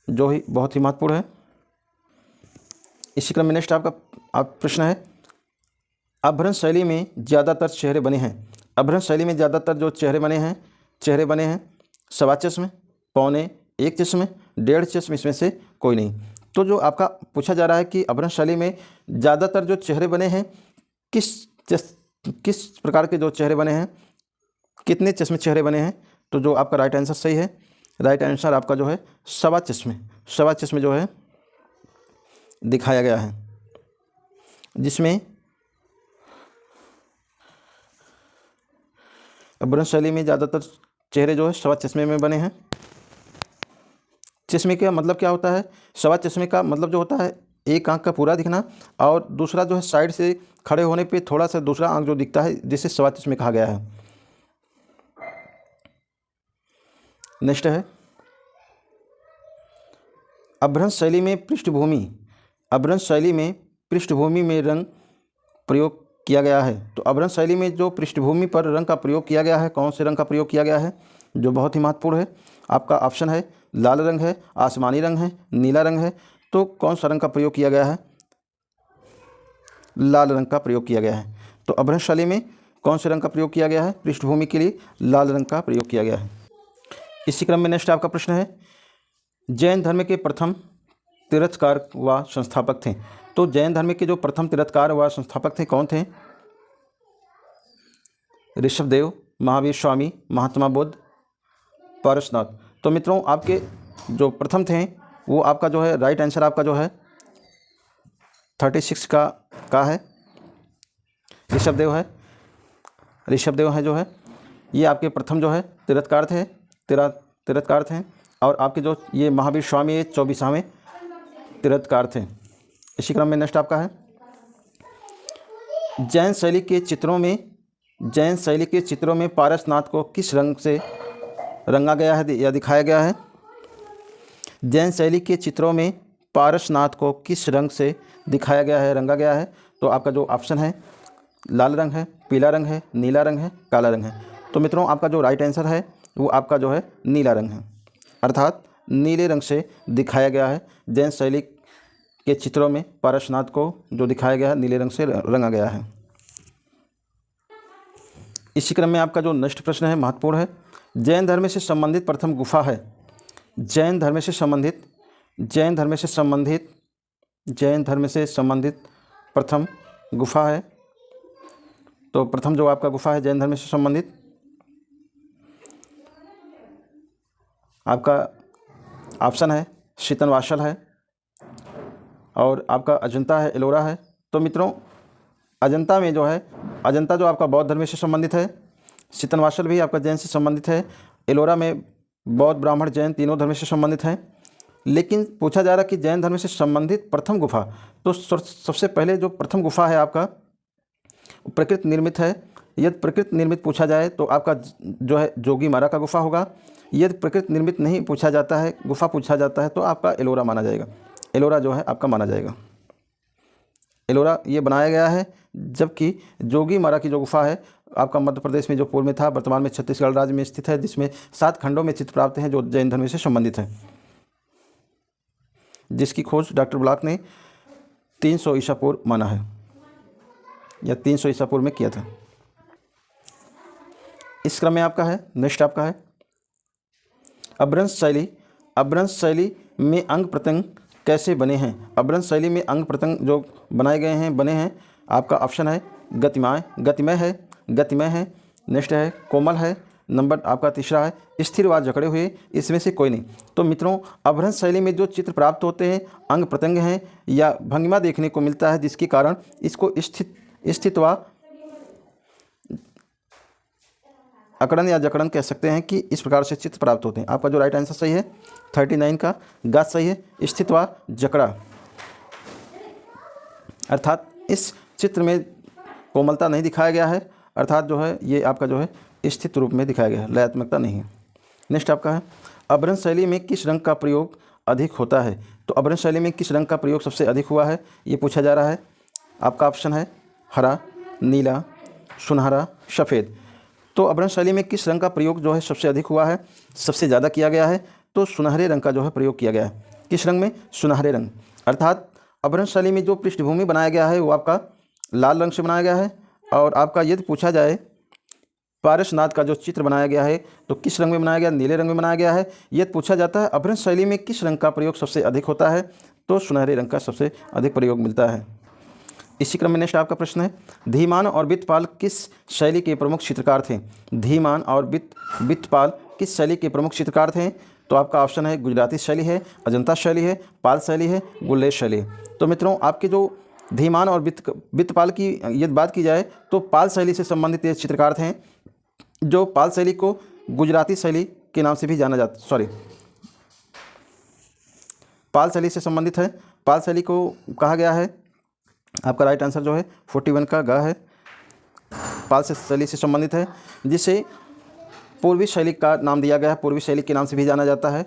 जो ही बहुत ही महत्वपूर्ण है। इसी क्रम में नेक्स्ट आपका प्रश्न है अभ्रंश शैली में ज़्यादातर चेहरे बने हैं। अभ्रंश शैली में ज़्यादातर जो चेहरे बने हैं सवा चश्मे, पौने एक चश्मे, डेढ़ चश्मे, इसमें से कोई नहीं। तो जो आपका पूछा जा रहा है कि अभ्रंश शैली में ज़्यादातर जो चेहरे बने हैं किस प्रकार के जो चेहरे बने हैं, कितने चश्मे चेहरे बने हैं? तो जो आपका राइट आंसर सही है, राइट आंसर आपका जो है सवा चश्मे जो है दिखाया गया है, जिसमें अभ्रंश शैली में ज़्यादातर चेहरे जो है सवा चश्मे में बने हैं। चश्मे का मतलब क्या होता है? सवा चश्मे का मतलब जो होता है एक आंख का पूरा दिखना, और दूसरा जो है साइड से खड़े होने पे थोड़ा सा दूसरा आंख जो दिखता है, जिसे सवा चश्मे कहा गया है। नेक्स्ट है अभ्रंश शैली में पृष्ठभूमि में रंग प्रयोग किया गया है। तो अभ्रंश शैली में जो पृष्ठभूमि पर रंग का प्रयोग किया गया है, कौन से रंग का प्रयोग किया गया है? जो बहुत ही महत्वपूर्ण है, आपका ऑप्शन है लाल रंग है, आसमानी रंग है, नीला रंग है। तो कौन सा रंग का प्रयोग किया गया है? लाल रंग का प्रयोग किया गया है। तो अभ्रंश शैली में कौन से रंग का प्रयोग किया गया है? पृष्ठभूमि के लिए लाल रंग का प्रयोग किया गया है। इसी क्रम में नेक्स्ट आपका प्रश्न है जैन धर्म के प्रथम तीर्थकार व संस्थापक थे। तो जैन धर्म के जो प्रथम तीर्थकार व संस्थापक थे कौन थे? ऋषभदेव, महावीर स्वामी, महात्मा बुद्ध, पारसनाथ। तो मित्रों आपके जो प्रथम थे वो आपका जो है राइट आंसर आपका जो है 36 का है, ऋषभदेव है जो है ये आपके प्रथम जो है तीर्थकार थे। और आपके जो ये महावीर स्वामी ये 24वें तीर्थकार थे। इसी क्रम में नेक्स्ट आपका है जैन शैली के चित्रों में पारसनाथ को किस रंग से रंगा गया है या दिखाया गया है? जैन शैली के चित्रों में पारसनाथ को किस रंग से दिखाया गया है, रंगा गया है? तो आपका जो ऑप्शन है लाल रंग है, पीला रंग है, नीला रंग है, काला रंग है। तो मित्रों आपका जो राइट आंसर है वो आपका जो है नीला रंग है, अर्थात नीले रंग से दिखाया गया है। जैन शैली के चित्रों में पारसनाथ को जो दिखाया गया है नीले रंग से रंगा गया है। इसी क्रम में आपका जो नेक्स्ट प्रश्न है महत्वपूर्ण है। जैन धर्म से संबंधित प्रथम गुफा है, जैन धर्म से संबंधित प्रथम गुफा है। तो प्रथम जो आपका गुफा है जैन धर्म से संबंधित, आपका ऑप्शन है शीतनवासल है, और आपका अजंता है, एलोरा है। तो मित्रों अजंता में जो है, अजंता जो आपका बौद्ध धर्म से संबंधित है, शीतनवासल भी आपका जैन से संबंधित है, एलोरा में बौद्ध ब्राह्मण जैन तीनों धर्म से संबंधित हैं। लेकिन पूछा जा रहा कि जैन धर्म से संबंधित प्रथम गुफा, तो सबसे पहले जो प्रथम गुफा है आपका प्रकृति निर्मित है। यदि प्रकृति निर्मित पूछा जाए तो आपका जो है जोगीमारा का गुफा होगा। यदि प्रकृति निर्मित नहीं पूछा जाता है, गुफा पूछा जाता है, तो आपका एलोरा माना जाएगा। एलोरा जो है आपका माना जाएगा। एलोरा ये बनाया गया है, जबकि जोगीमारा की जो गुफा है आपका मध्य प्रदेश में जो पूर्व में था, वर्तमान में छत्तीसगढ़ राज्य में स्थित है, जिसमें 7 खंडों में चित्र प्राप्त हैं जो जैन धर्म से संबंधित है, जिसकी खोज डॉक्टर ब्लॉक ने 300 ईसा पूर्व माना है, या 300 ईसा पूर्व में किया था। इस क्रम में आपका है नेक्स्ट आपका है अभ्रंश शैली। अभ्रंश शैली में अंग प्रत्यंग कैसे बने हैं? अभ्रंश शैली में अंग प्रत्यंग जो बनाए गए हैं, बने हैं, आपका ऑप्शन है गतिमय है, नेक्स्ट है कोमल है, नंबर आपका तीसरा है स्थिर व जकड़े हुए, इसमें से कोई नहीं। तो मित्रों अभ्रंश शैली में जो चित्र प्राप्त होते हैं अंग प्रत्यंग हैं या भंगिमा देखने को मिलता है, जिसके कारण इसको स्थित व अकड़न या जकड़न कह सकते हैं कि इस प्रकार से चित्र प्राप्त होते हैं। आपका जो राइट आंसर सही है 39 का गात सही है, स्थित व जकड़ा, अर्थात इस चित्र में कोमलता नहीं दिखाया गया है, अर्थात जो है ये आपका जो है स्थित रूप में दिखाया गया है, लयात्मकता नहीं है। नेक्स्ट आपका है अभ्रंश शैली में किस रंग का प्रयोग अधिक होता है? तो अभ्रंश शैली में किस रंग का प्रयोग सबसे अधिक हुआ है ये पूछा जा रहा है। आपका ऑप्शन है हरा, नीला, सुनहरा, सफ़ेद। तो अभ्रंश शैली में किस रंग का प्रयोग जो है सबसे अधिक हुआ है, सबसे ज़्यादा किया गया है? तो सुनहरे रंग का जो है प्रयोग किया गया है। किस रंग में? सुनहरे रंग, अर्थात अभ्रंश शैली में जो पृष्ठभूमि बनाया गया है वो आपका लाल रंग से बनाया गया है। और आपका यदि पूछा जाए पारसनाथ का जो चित्र बनाया गया है तो किस रंग में बनाया गया? नीले रंग में बनाया गया है। यदि पूछा जाता है अभ्रंश शैली में किस रंग का प्रयोग सबसे अधिक होता है, तो सुनहरे रंग का सबसे अधिक प्रयोग मिलता है। इसी क्रम में नेक्स्ट आपका प्रश्न है धीमान और बितपाल किस शैली के प्रमुख चित्रकार थे? धीमान और बितपाल किस शैली के प्रमुख चित्रकार थे? तो आपका ऑप्शन है गुजराती शैली है, अजंता शैली है, पाल शैली है, गुल्लेर शैली है। तो मित्रों आपके जो धीमान और बितपाल की यदि बात की जाए तो पाल शैली से संबंधित ये चित्रकार थे, जो पाल शैली को गुजराती शैली के नाम से भी जाना जाता, पाल शैली से संबंधित है। पाल शैली को कहा गया है, आपका राइट आंसर जो है 41 का ग है, पाल शैली से संबंधित है, जिसे पूर्वी शैली का नाम दिया गया है, पूर्वी शैली के नाम से भी जाना जाता है,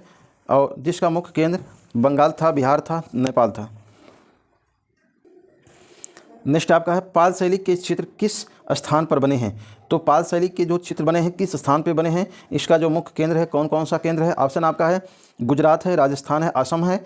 और जिसका मुख्य केंद्र बंगाल था, बिहार था, नेपाल था। नेक्स्ट आपका है पाल शैली के चित्र किस स्थान पर बने हैं? तो पाल शैली के जो चित्र बने हैं किस स्थान पर बने हैं, इसका जो मुख्य केंद्र है कौन कौन सा केंद्र है? ऑप्शन आपका है गुजरात है, राजस्थान है, असम है,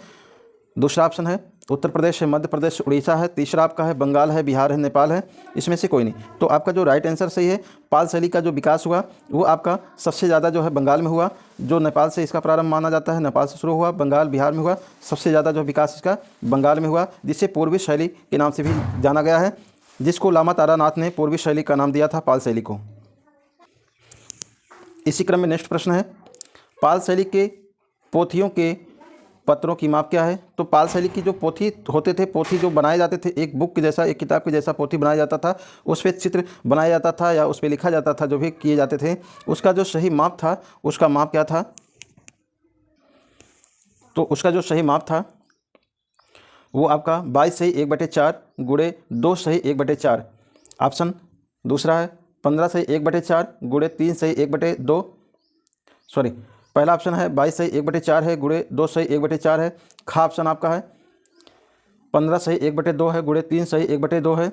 दूसरा ऑप्शन है उत्तर प्रदेश है, मध्य प्रदेश, उड़ीसा है, तीसरा आपका है बंगाल है, बिहार है, नेपाल है, इसमें से कोई नहीं। तो आपका जो राइट आंसर सही है पाल शैली का जो विकास हुआ वो आपका सबसे ज़्यादा जो है बंगाल में हुआ, जो नेपाल से इसका प्रारंभ माना जाता है, नेपाल से शुरू हुआ, बंगाल बिहार में हुआ, सबसे ज़्यादा जो विकास इसका बंगाल में हुआ, जिसे पूर्वी शैली के नाम से भी जाना गया है, जिसको लामा तारानाथ ने पूर्वी शैली का नाम दिया था पाल शैली को। इसी क्रम में नेक्स्ट प्रश्न है पाल शैली के पोथियों के पत्रों की माप क्या है? तो पाल शैली की जो पोथी होते थे, पोथी जो बनाए जाते थे, एक बुक के जैसा, एक किताब के जैसा पोथी बनाया जाता था, उस पर चित्र बनाया जाता था या उस पर लिखा जाता था, जो भी किए जाते थे, उसका जो सही माप था, उसका माप क्या था? तो उसका जो सही माप था वो आपका 22 सही 1/4 गुणे 2 सही 1/4, ऑप्शन दूसरा है 15 सही 1/4 गुणे 3 सही 1/2, पहला ऑप्शन है 22 सही 1/4 है, गुणे 2 सही 1/4 है। खा ऑप्शन आपका है 15 सही 1/2 है, गुणे 3 सही 1/2 है।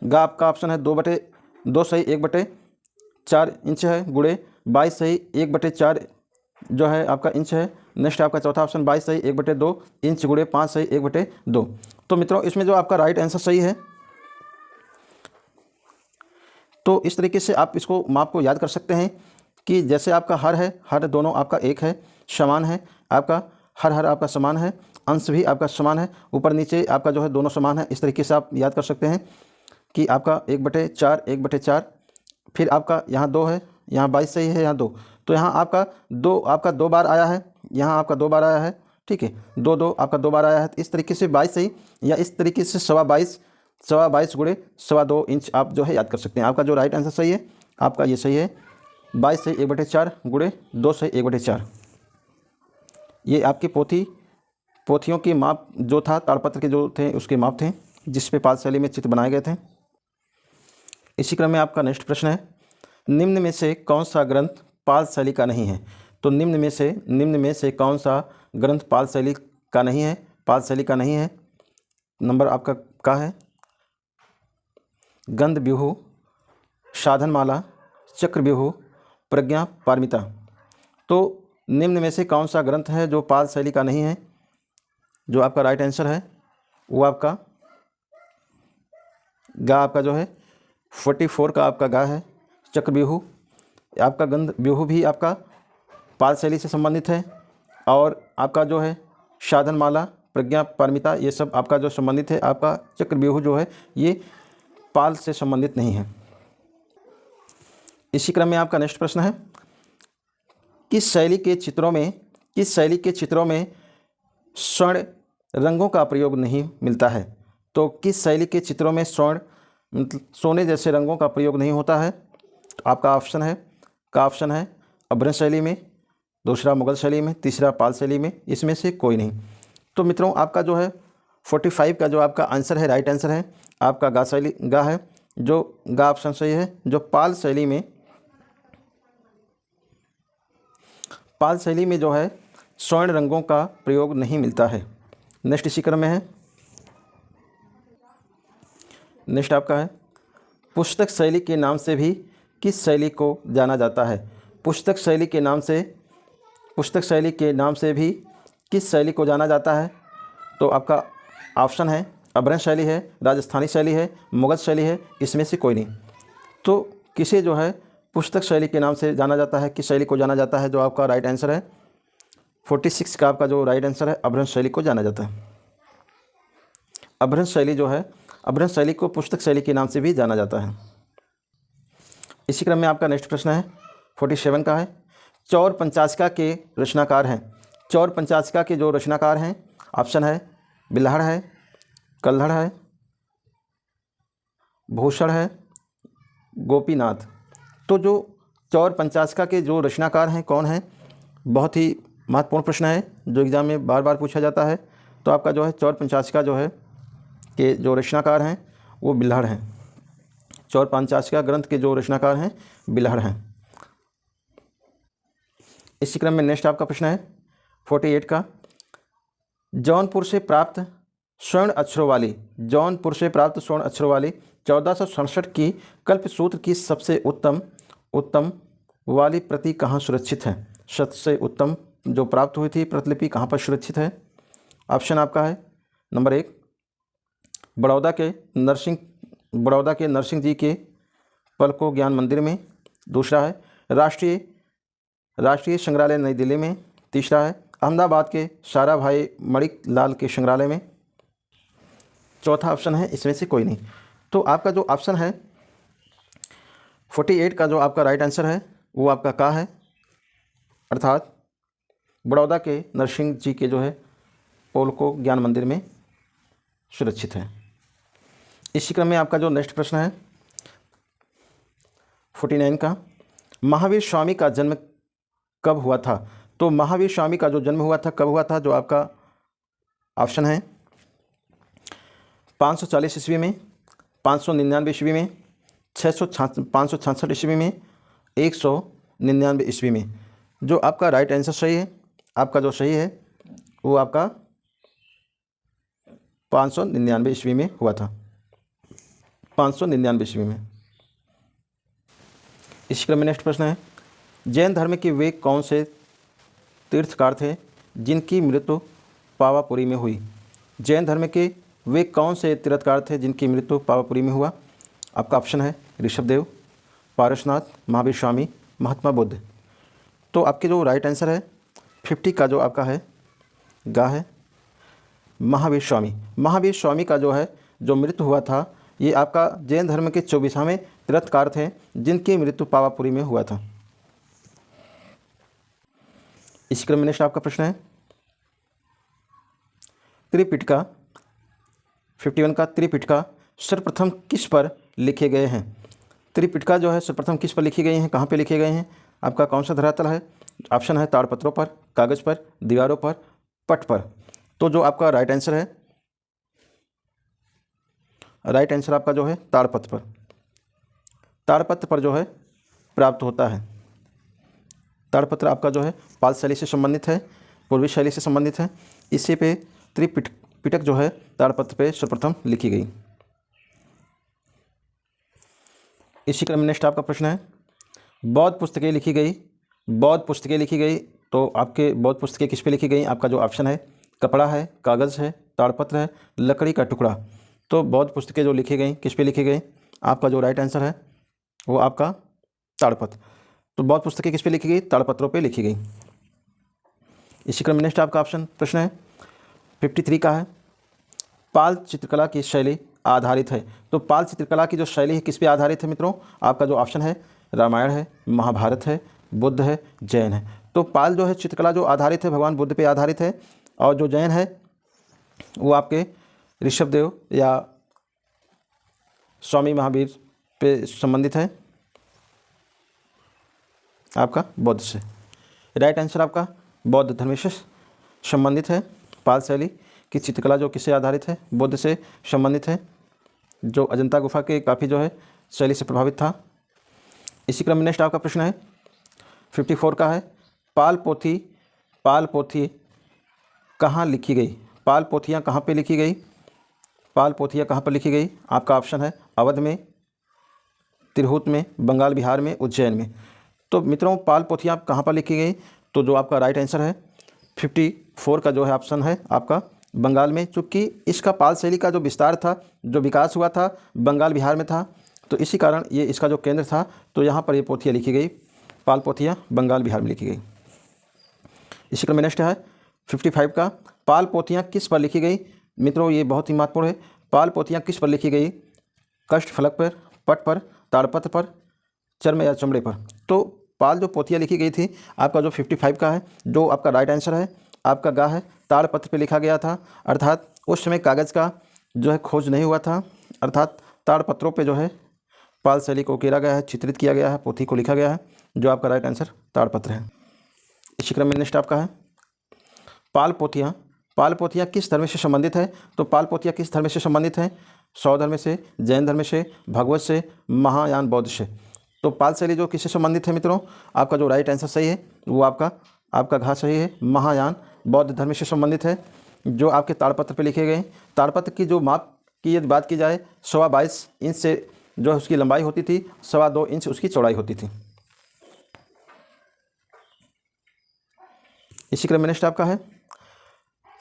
गा आपका ऑप्शन है 2 सही 1/4 इंच है, गुणे 22 सही 1/4 जो है आपका इंच है। नेक्स्ट आपका चौथा ऑप्शन 22 सही 1/2 इंच, गुणे 5 सही 1/2। तो मित्रों इसमें जो आपका राइट आंसर सही है। तो इस तरीके से आप इसको माप को याद कर सकते हैं कि जैसे आपका हर है, हर दोनों आपका एक है, समान है, आपका हर आपका समान है, अंश भी आपका समान है, ऊपर नीचे आपका जो है दोनों समान है। इस तरीके से आप याद कर सकते हैं कि आपका 1/4 फिर आपका यहाँ 2 है, यहाँ 22 सही है, यहाँ 2, तो यहाँ आपका 2 बार आया है, यहाँ आपका 2 बार आया है, ठीक है, 2 आपका 2 बार आया है। इस तरीके से 22 सही या इस तरीके से 22.25 गुणे 2.25 इंच आप जो है याद कर सकते हैं। आपका जो राइट आंसर सही है आपका ये सही है, 22 सही 1/4 गुणे 2 सही 1/4। ये आपकी पोथियों की माप जो था, ताड़पत्र के जो थे उसके माप थे, जिस पे पाल शैली में चित्र बनाए गए थे। इसी क्रम में आपका नेक्स्ट प्रश्न है, निम्न में से कौन सा ग्रंथ पाल शैली का नहीं है। तो निम्न में से कौन सा ग्रंथ पाल शैली का नहीं है, पाल शैली का नहीं है। नंबर आपका का है गंधव्यूह, साधनमाला, चक्रव्यूह, प्रज्ञा पारमिता। तो निम्न में से कौन सा ग्रंथ है जो पाल शैली का नहीं है। जो आपका राइट आंसर है वो आपका गा आपका जो है 44 का आपका गा है। चक्रव्यूह आपका गंधव्यूह भी आपका पाल शैली से संबंधित है, और आपका जो है साधनमाला, प्रज्ञा पारमिता, ये सब आपका जो संबंधित है। आपका चक्रव्यूह जो है ये पाल से संबंधित नहीं है। इसी क्रम में आपका नेक्स्ट प्रश्न है, किस शैली के चित्रों में स्वर्ण रंगों का प्रयोग नहीं मिलता है। तो किस शैली के चित्रों में स्वर्ण मतलब सोने जैसे रंगों का प्रयोग नहीं होता है। तो आपका ऑप्शन है अभ्रंश शैली में, दूसरा मुगल शैली में, तीसरा पाल शैली में, इसमें से कोई नहीं। तो मित्रों आपका जो है 45 का जो आपका आंसर है, राइट आंसर है आपका गा है। जो गा ऑप्शन सही है, जो पाल शैली में जो है स्वर्ण रंगों का प्रयोग नहीं मिलता है। नेक्स्ट इसी क्रम में है, नेक्स्ट आपका है पुस्तक शैली के नाम से भी किस शैली को जाना जाता है। पुस्तक शैली के नाम से भी किस शैली को जाना जाता है। तो आपका ऑप्शन है अभ्रंश शैली है, राजस्थानी शैली है, मुगल शैली है, इसमें से कोई नहीं। तो किसे जो है पुस्तक शैली के नाम से जाना जाता है, किस शैली को जाना जाता है। जो आपका राइट आंसर है 46 का आपका जो राइट आंसर है अभ्रंश शैली को जाना जाता है। अभ्रंश शैली जो है, अभ्रंश शैली को पुस्तक शैली के नाम से भी जाना जाता है। इसी क्रम में आपका नेक्स्ट प्रश्न है 47 का है, चौर पंचाशिका के रचनाकार हैं। चौर पंचाशिका के जो रचनाकार हैं, ऑप्शन है बिल्हड़ है, कल्हड़ है, भूषण है, गोपीनाथ। तो जो चौर पंचाशिका के जो रचनाकार हैं कौन हैं, बहुत ही महत्वपूर्ण प्रश्न है जो एग्जाम में बार बार पूछा जाता है। तो आपका जो है चौर पंचाशिका जो है के जो रचनाकार हैं वो बिल्हड़ हैं। चौर पंचाशिका ग्रंथ के जो रचनाकार हैं बिल्हड़ हैं। इसी क्रम में नेक्स्ट आपका प्रश्न है 48 का, जौनपुर से प्राप्त स्वर्ण अक्षरों वाली 1467 की कल्पसूत्र की सबसे उत्तम वाली प्रति कहाँ सुरक्षित है। सबसे उत्तम जो प्राप्त हुई थी प्रतिलिपि कहाँ पर सुरक्षित है। ऑप्शन आपका है नंबर 1 बड़ौदा के नरसिंह जी के पलको ज्ञान मंदिर में, दूसरा है राष्ट्रीय संग्रहालय नई दिल्ली में, तीसरा है अहमदाबाद के सारा भाई मणिक लाल के संग्रहालय में, चौथा ऑप्शन है इसमें से कोई नहीं। तो आपका जो ऑप्शन है 48 का जो आपका राइट आंसर है वो आपका का है, अर्थात बड़ौदा के नरसिंह जी के जो है पोलको ज्ञान मंदिर में सुरक्षित है। इसी क्रम में आपका जो नेक्स्ट प्रश्न है 49 का, महावीर स्वामी का जन्म कब हुआ था। तो महावीर स्वामी का जो जन्म हुआ था कब हुआ था। जो आपका ऑप्शन है 540 ईस्वी में, 599 ईस्वी में, 566 ईस्वी में, 199 ईस्वी में। जो आपका राइट आंसर सही है, आपका जो सही है वो आपका 599 ईस्वी में हुआ था, 599 ईस्वी में। इसी क्रम में नेक्स्ट प्रश्न है, जैन धर्म के वे कौन से तीर्थकार थे जिनकी मृत्यु पावापुरी में हुई? जैन धर्म के वे कौन से तीर्थकार थे जिनकी मृत्यु पावापुरी में हुआ? आपका ऑप्शन है ऋषभदेव, पारसनाथ, महावीर स्वामी, महात्मा बुद्ध। तो आपके जो राइट आंसर है 50 का जो आपका है गा है महावीर स्वामी। महावीर स्वामी का जो है जो मृत्यु हुआ था ये आपका जैन धर्म के 24वें तीर्थकार थे जिनकी मृत्यु पावापुरी में हुआ था। इसी क्रम में नेक्स्ट आपका प्रश्न है, त्रिपिटका 51 का त्रिपिटका सर्वप्रथम किस पर लिखे गए हैं? त्रिपिटका जो है सर्वप्रथम किस पर लिखी गई हैं, कहाँ पे लिखे गए हैं? आपका कौन सा धरातल है? ऑप्शन है ताड़पत्रों पर, कागज़ पर, दीवारों पर, पट पर। तो जो आपका राइट आंसर है, राइट आंसर आपका जो है ताड़पत्र पर, ताड़पत्र पर जो है प्राप्त होता है। ताड़पत्र आपका जो है पाल शैली से संबंधित है, पूर्वी शैली से संबंधित है। इसी पे त्रिपिटक जो है ताड़पत्र पे सर्वप्रथम लिखी गई। इसी क्रम में नेक्स्ट आपका प्रश्न है, बौद्ध पुस्तकें लिखी गई, बौद्ध पुस्तकें लिखी गई तो आपके बौद्ध पुस्तकें किस पे लिखी गई? आपका जो ऑप्शन है कपड़ा है, कागज़ है, ताड़पत्र है, लकड़ी का टुकड़ा। तो बौद्ध पुस्तकें जो लिखी गई किस पे लिखी गई? आपका जो राइट आंसर है वो आपका ताड़पत्र। तो बौद्ध पुस्तकें किस पे लिखी गई? ताड़पत्रों पे लिखी गई। इसी क्रम में नेक्स्ट आपका ऑप्शन प्रश्न है 53 का है, पाल चित्रकला की शैली आधारित है। तो पाल चित्रकला की जो शैली है किस पे आधारित है मित्रों? आपका जो ऑप्शन है रामायण है, महाभारत है, बुद्ध है, जैन है। तो पाल जो है चित्रकला जो आधारित है भगवान बुद्ध पे आधारित है, और जो जैन है वो आपके ऋषभदेव या स्वामी महावीर पे संबंधित है, आपका बौद्ध से। राइट आंसर आपका बौद्ध धर्म से संबंधित है। पाल शैली की चित्रकला जो किससे आधारित है? बुद्ध से संबंधित है, जो अजंता गुफा के काफ़ी जो है शैली से प्रभावित था। इसी क्रम में नेक्स्ट आपका प्रश्न है 54 का है, पाल पोथी कहाँ लिखी गई? पाल पोथियाँ कहाँ पे लिखी गई? पाल पोथियाँ कहाँ पर लिखी गई? आपका ऑप्शन है अवध में, तिरहुत में, बंगाल बिहार में, उज्जैन में। तो मित्रों पाल पोथियाँ कहाँ पर लिखी गई? तो जो आपका राइट आंसर है 54 का जो है ऑप्शन है आपका बंगाल में, चूँकि इसका पाल शैली का जो विस्तार था, जो विकास हुआ था बंगाल बिहार में था, तो इसी कारण ये इसका जो केंद्र था, तो यहाँ पर ये पोथियाँ लिखी गई, पाल पोथियाँ बंगाल बिहार में लिखी गई। इसी क्रम में नेक्स्ट है 55 का, पाल पोथियाँ किस पर लिखी गई? मित्रों ये बहुत ही महत्वपूर्ण है। पाल पोथियाँ किस पर लिखी गई? कष्ट फलक पर, पट पर, ताड़पत्र पर, चर्म या चमड़े पर। तो पाल जो पोथियाँ लिखी गई थी आपका जो 55 का है, जो आपका राइट आंसर है आपका गा है ताड़पत्र पे लिखा गया था। अर्थात उस समय कागज़ का जो है खोज नहीं हुआ था, अर्थात ताड़पत्रों पे जो है पाल शैली को उकेरा गया है, चित्रित किया गया है, पोथी को लिखा गया है, जो आपका राइट आंसर ताड़पत्र है। इसी क्रम में नेक्स्ट आपका है पाल पोथियाँ किस धर्म से संबंधित है? तो पाल पोथियाँ किस धर्म से संबंधित हैं? सौ धर्म से, जैन धर्म से, भगवत से, महायान बौद्ध से। तो पाल शैली जो किससे संबंधित है मित्रों? आपका जो राइट आंसर सही है वो आपका घा सही है, महायान बौद्ध धर्म से संबंधित है, जो आपके ताड़पत्र पे लिखे गए। ताड़पत्र की जो माप की यदि बात की जाए 22 इंच से जो उसकी लंबाई होती थी, 2.25 इंच उसकी चौड़ाई होती थी। इसी क्रम में नेक्स्ट आपका है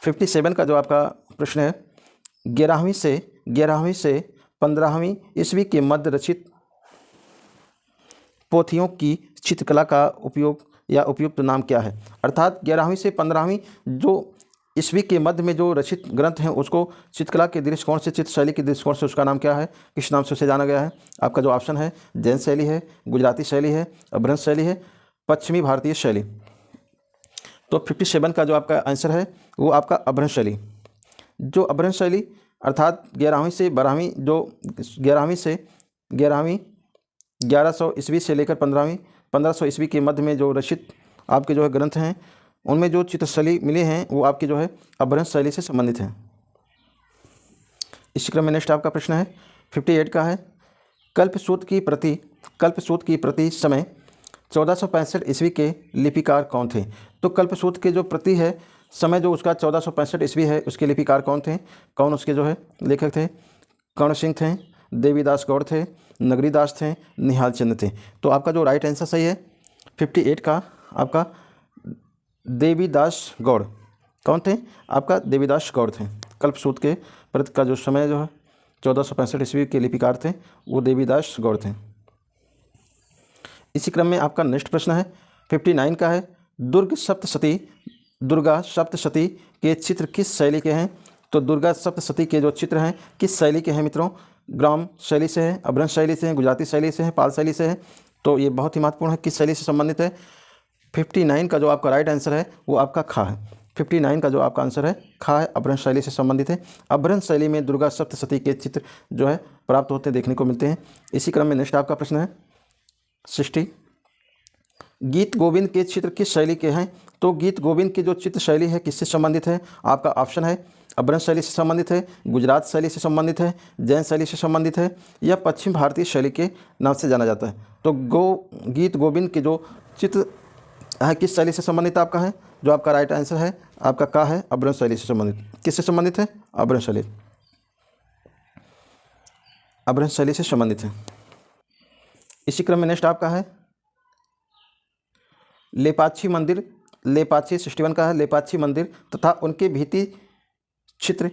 57 का जो आपका प्रश्न है, 11वीं से 15वीं ईस्वी के मध्य रचित पोथियों की चित्रकला का उपयोग या उपयुक्त नाम क्या है? अर्थात 11वीं से 15वीं जो ईस्वी के मध्य में जो रचित ग्रंथ हैं उसको चित्रकला के दृष्टिकोण से, चित्र शैली के दृष्टिकोण से उसका नाम क्या है, किस नाम से उसे जाना गया है? आपका जो ऑप्शन है जैन शैली है, गुजराती शैली है, अभ्रंश शैली है, पश्चिमी भारतीय शैली। तो 57 का जो आपका आंसर है वो आपका अभ्रंश शैली। जो अभ्रंश शैली अर्थात 11वीं से 12वीं, जो 11वीं से 11वीं 1100 ईस्वी से लेकर 1500 ईस्वी के मध्य में जो रचित आपके जो है ग्रंथ हैं, उनमें जो चित्रशैली मिले हैं वो आपकी जो है अभ्रंश शैली से संबंधित हैं। इसी क्रम में नेक्स्ट आपका प्रश्न है 58 का है, कल्पसूत्र की प्रति समय 1465 ईस्वी के लिपिकार कौन थे? तो कल्पसूत्र के जो प्रति है समय जो उसका 1465 ईस्वी है, उसके लिपिकार कौन थे, कौन उसके जो है लेखक थे? कर्ण सिंह थे, देवीदास गौड़ थे, नगरीदास थे, निहाल चंद थे। तो आपका जो राइट आंसर सही है 58 का आपका देवीदास गौड़। कौन थे? आपका देवीदास गौड़ थे। कल्पसूत्र के प्रति का जो समय जो है 1465 ईस्वी के लिपिकार थे वो देवीदास गौड़ थे। इसी क्रम में आपका नेक्स्ट प्रश्न है 59 का है, दुर्गा सप्तशती के चित्र किस शैली के हैं? तो दुर्गा सप्तशती के जो चित्र हैं किस शैली के हैं मित्रों? ग्राम शैली से है, अभ्रंश शैली से है, गुजराती शैली से है, पाल शैली से है। तो ये बहुत ही महत्वपूर्ण है, किस शैली से संबंधित है। 59 का जो आपका राइट आंसर है वो आपका खा है। 59 का जो आपका आंसर है खा है, अभ्रंश शैली से संबंधित है। अभ्रंश शैली में दुर्गा सप्तशती के चित्र जो है प्राप्त होते देखने को मिलते हैं। इसी क्रम में नेक्स्ट आपका प्रश्न है 60, गीत गोविंद के चित्र किस शैली के हैं? तो गीत गोविंद की जो चित्र शैली है किससे संबंधित है? आपका ऑप्शन है अभ्रंश शैली से संबंधित है, गुजरात शैली से संबंधित है, जैन शैली से संबंधित है, या पश्चिम भारतीय शैली के नाम से जाना जाता है। तो गीत गोविंद के जो चित्र है किस शैली से संबंधित आपका है? जो आपका राइट आंसर है आपका का है अभ्रंश शैली से संबंधित। किससे संबंधित है? अभ्रंश शैली, अभ्रंश शैली से संबंधित है। इसी क्रम में नेक्स्ट आपका है लेपाक्षी मंदिर, लेपाक्षी 61 का है, लेपाक्षी मंदिर तथा उनके भित्ति चित्र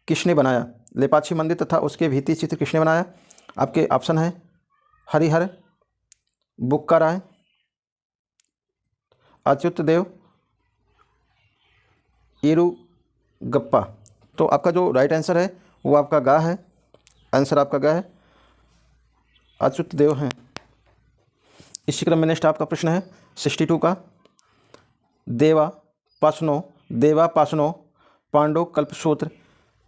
किसने बनाया? लेपाक्षी मंदिर तथा उसके भित्ति चित्र किसने बनाया? आपके ऑप्शन है हरिहर, बुक्का राय, अच्युत देव, येरुगप्पा। तो आपका जो राइट आंसर है वो आपका गा है, आंसर आपका गा है, अच्युत देव हैं। इसी क्रम में नेक्स्ट आपका प्रश्न है 62 का, देवा पाषाणों पांडव कल्पसूत्र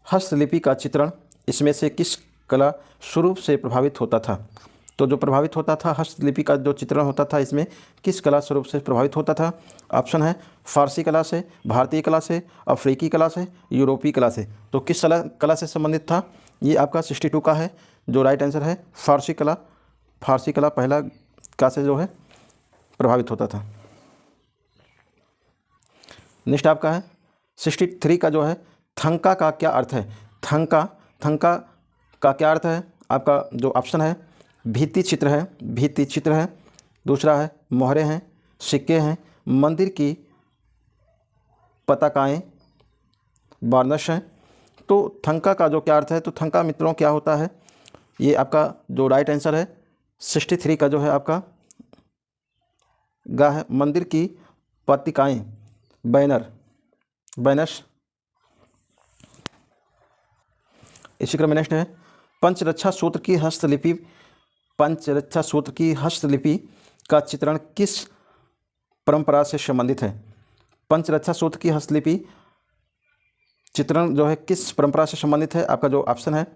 हस्तलिपि का चित्रण इसमें से किस कला स्वरूप से प्रभावित होता था? तो जो प्रभावित होता था हस्तलिपि का जो चित्रण होता था इसमें किस कला स्वरूप से प्रभावित होता था? ऑप्शन है फारसी कला से, भारतीय कला से, अफ्रीकी कला से, यूरोपीय कला से। तो किस कला से संबंधित था? ये आपका 62 का है, जो राइट आंसर है फारसी कला। फारसी कला पहला का से जो है प्रभावित होता था। नेक्स्ट आपका है 63 का जो है थंका का क्या अर्थ है? थंका का क्या अर्थ है? आपका जो ऑप्शन है भित्ति चित्र है, भित्ति चित्र है, दूसरा है मोहरे हैं, सिक्के हैं, मंदिर की पताकाएँ, बार्नश हैं। तो थंका का जो क्या अर्थ है? तो थंका मित्रों क्या होता है? ये आपका जो राइट आंसर है 63 का जो है आपका गा है, मंदिर की पत्रिकाएँ, बैनर्स। इसी क्रम में नेक्स्ट है पंचरक्षा सूत्र की हस्तलिपि का चित्रण किस परंपरा से संबंधित है? पंचरक्षा सूत्र की हस्तलिपि चित्रण जो है किस परंपरा से संबंधित है? आपका जो ऑप्शन है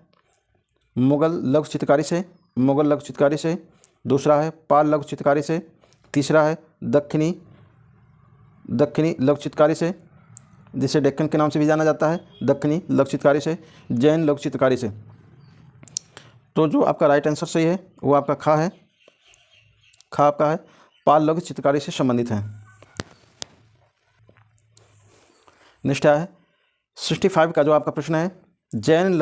मुगल लघु चित्रकारी से, दूसरा है पाल लघु चित्रकारी से, तीसरा है दक्षिणी लघु चित्रकारी से, जिसे डेक्कन के नाम से भी जाना जाता है, दक्षिणी लघु चित्रकारी से, जैन लघु चित्रकारी से। तो जो आपका राइट आंसर सही है वो आपका खा है, खा आपका है पाल लघु चित्रकारी से संबंधित है। नेक्स्ट है 65 का जो आपका प्रश्न है जैन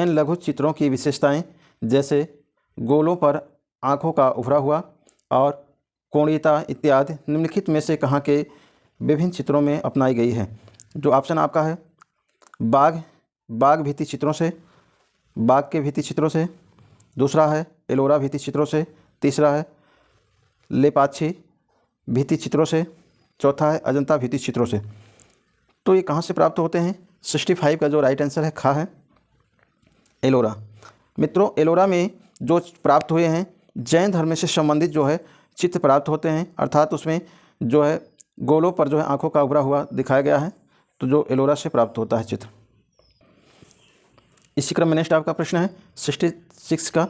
लघु चित्रों की विशेषताएं, जैसे गोलों पर आँखों का उभरा हुआ और कोणीयता इत्यादि निम्नलिखित में से कहाँ के विभिन्न चित्रों में अपनाई गई है? जो ऑप्शन आपका है बाघ भित्ति चित्रों से, बाघ के भित्ति चित्रों से, दूसरा है एलोरा भित्ति चित्रों से, तीसरा है लेपाक्षी भित्ति चित्रों से, चौथा है अजंता भित्ति चित्रों से। तो ये कहाँ से प्राप्त होते हैं? 65 का जो राइट आंसर है खा है एलोरा। मित्रों एलोरा में जो प्राप्त हुए हैं जैन धर्म से संबंधित जो है चित्र प्राप्त होते हैं, अर्थात उसमें जो है गोलों पर जो है आँखों का उभरा हुआ दिखाया गया है, तो जो एलोरा से प्राप्त होता है चित्र। इसी क्रम में नेक्स्ट आपका प्रश्न है 66 का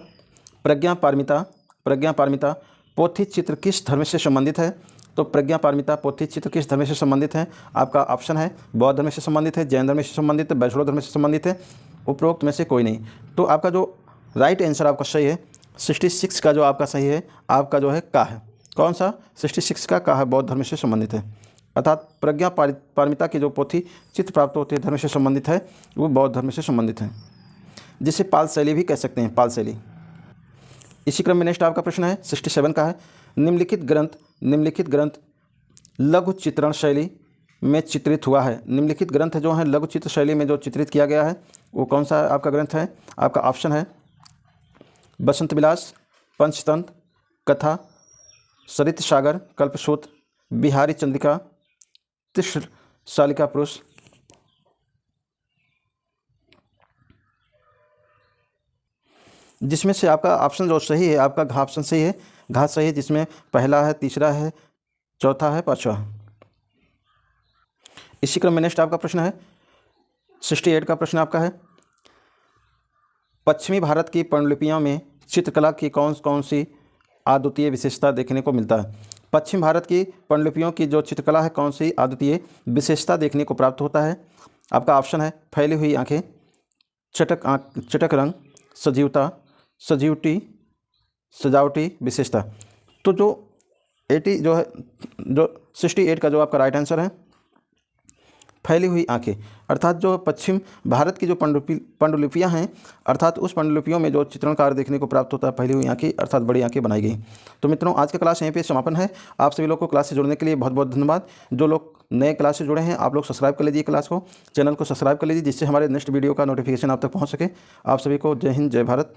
प्रज्ञा पारमिता पोथी चित्र किस धर्म से संबंधित है? तो प्रज्ञा पारमिता पोथी चित्र किस धर्म से संबंधित है? आपका ऑप्शन है बौद्ध धर्म से संबंधित है, जैन धर्म से संबंधित है, वैष्णव धर्म से संबंधित है, उपरोक्त में से कोई नहीं। तो आपका जो राइट आंसर आपका सही है 66 का जो आपका सही है आपका जो है का है, कौन सा 66 का कहा बौद्ध धर्म से संबंधित है, अर्थात प्रज्ञा पारमिता की जो पोथी चित्त प्राप्त होती है धर्म से संबंधित है, वो बौद्ध धर्म से संबंधित है, जिसे पाल शैली भी कह सकते हैं, पाल शैली। इसी क्रम में नेक्स्ट आपका प्रश्न है 67 का है, निम्नलिखित ग्रंथ लघु चित्रण शैली में चित्रित हुआ है। निम्नलिखित ग्रंथ जो है लघु चित्र शैली में जो चित्रित किया गया है वो कौन सा आपका ग्रंथ है? आपका ऑप्शन है बसंत विलास, पंचतंत्र, कथा, सरित सागर, कल्पसूत्र, बिहारी चंद्रिका, तिस्र शालिका पुरुष। जिसमें से आपका ऑप्शन जो सही है, आपका घ ऑप्शन सही है, घ सही है, जिसमें पहला है, तीसरा है, चौथा है, पांचवा है। इसी क्रम में नेक्स्ट आपका प्रश्न है 68 का प्रश्न आपका है, पश्चिमी भारत की पांडुलिपियों में चित्रकला की कौन कौन सी अद्वितीय विशेषता देखने को मिलता है? पश्चिम भारत की पांडुलिपियों की जो चित्रकला है कौन सी अद्वितीय विशेषता देखने को प्राप्त होता है? आपका ऑप्शन है फैली हुई आंखें, चटक रंग, सजावटी विशेषता। तो जो 68 का जो आपका राइट आंसर है फैली हुई आंखें, अर्थात जो पश्चिम भारत की जो पांडुलिपियाँ हैं, अर्थात उस पांडुलिपियों में जो चित्रण कार्य देखने को प्राप्त होता है फैली हुई आंखें, अर्थात बड़ी आंखें बनाई गई। तो मित्रों आज का क्लास यहीं पे समापन है। आप सभी लोग को क्लास से जुड़ने के लिए बहुत बहुत धन्यवाद। जो लोग नए क्लास से जुड़े हैं आप लोग सब्सक्राइब कर लीजिए, क्लास को, चैनल को सब्सक्राइब कर लीजिए, जिससे हमारे नेक्स्ट वीडियो का नोटिफिकेशन आप तक पहुँच सके। आप सभी को जय हिंद, जय भारत।